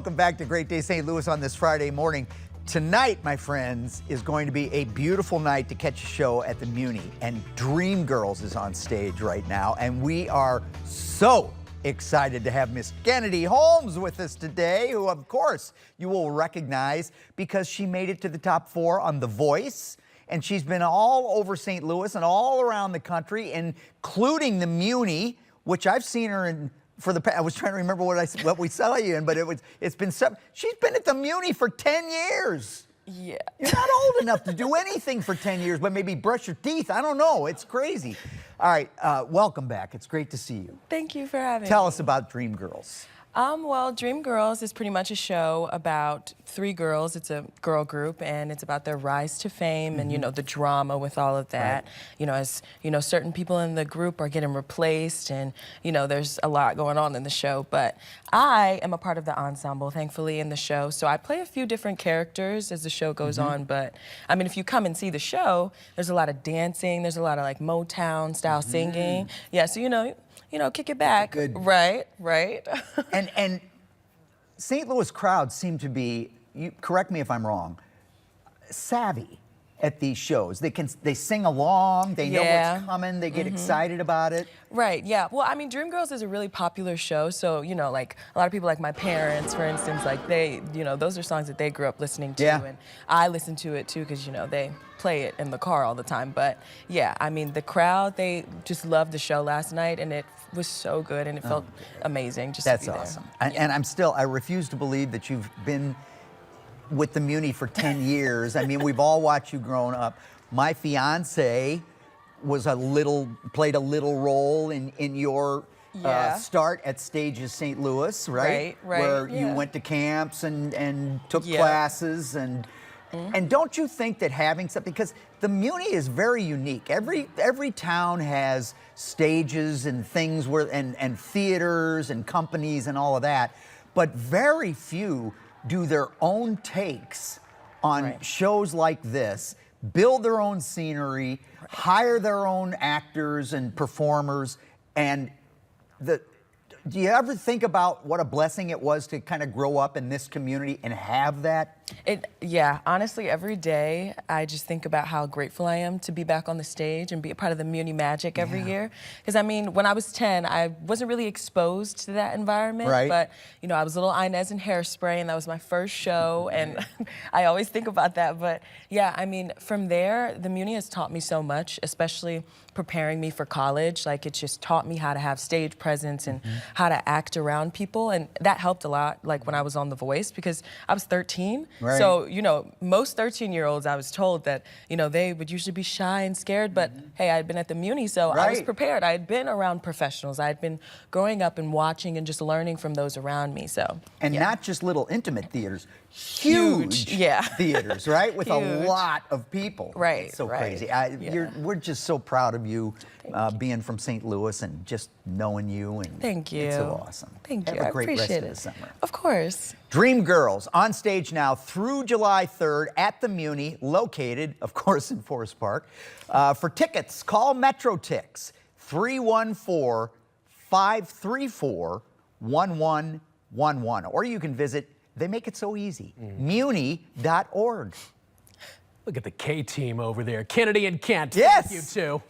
Welcome back to Great Day St. Louis on this Friday morning. Tonight, my friends, is going to be a beautiful night to catch a show at the Muny. And Dreamgirls is on stage right now. And we are so excited to have Miss Kennedy Holmes with us today, who, of course, you will recognize because she made it to the top 4 on The Voice. And she's been all over St. Louis and all around the country, including the Muny, which I've seen her in. I was trying to remember what we saw you in, but it's been she's been at the Muny for 10 years. Yeah. You're not old enough to do anything for 10 years, but maybe brush your teeth. I don't know. It's crazy. All right, welcome back. It's great to see you. Thank you for having me. Tell us about Dreamgirls. Well, Dreamgirls is pretty much a show about 3 girls. It's a girl group, and it's about their rise to fame and, you know, the drama with all of that. Right. You know, as, you know, certain people in the group are getting replaced, and, you know, there's a lot going on in the show. But I am a part of the ensemble, thankfully, in the show. So I play a few different characters as the show goes on. But, I mean, if you come and see the show, there's a lot of dancing. There's a lot of, like, Motown-style singing. Yeah, so, you know, kick it back. Good. Right. And St. Louis crowds seem to be, you correct me if I'm wrong, savvy at these shows. They sing along, they know what's coming, they get excited about it. Right, yeah. Well, I mean, Dreamgirls is a really popular show, so, you know, like, a lot of people, like my parents, for instance, like, they, you know, those are songs that they grew up listening to, and I listen to it, too, because, you know, they play it in the car all the time. But, yeah, I mean, the crowd, they just loved the show last night, and it was so good, and it felt amazing just to be there. That's awesome. And I refuse to believe that you've been with the Muny for 10 years. I mean, we've all watched you growing up. My fiance was played a little role in your start at Stages St. Louis, right? Right. Where you went to camps and took classes and don't you think that having something, because the Muny is very unique. Every town has stages and things and theaters and companies and all of that, but very few do their own takes on shows like this, build their own scenery, hire their own actors and performers, and do you ever think about what a blessing it was to kind of grow up in this community and have that? Yeah, honestly, every day I just think about how grateful I am to be back on the stage and be a part of the Muny magic every year. Because, I mean, when I was 10, I wasn't really exposed to that environment. But, you know, I was little Inez in Hairspray, and that was my first show, and I always think about that. But, yeah, I mean, from there, the Muny has taught me so much, especially preparing me for college. Like, it just taught me how to have stage presence and how to act around people, and that helped a lot, like, when I was on The Voice, because I was 13. So, you know, most 13-year-olds, I was told that, you know, they would usually be shy and scared, but hey, I had been at the Muny, so I was prepared. I had been around professionals. I had been growing up and watching and just learning from those around me, so. And not just little intimate theaters, huge theaters, right? With a lot of people. Right, it's so crazy. We're just so proud of you being from St. Louis and just knowing you. And thank you. It's so awesome. Thank you. Have a great rest appreciate of the summer. Of course. Dreamgirls on stage now through July 3rd at the Muny, located, of course, in Forest Park. For tickets, call MetroTix 314-534-1111, or you can visit, they make it so easy, muny.org. Look at the K team over there. Kennedy and Kent. Yes. Thank you, too.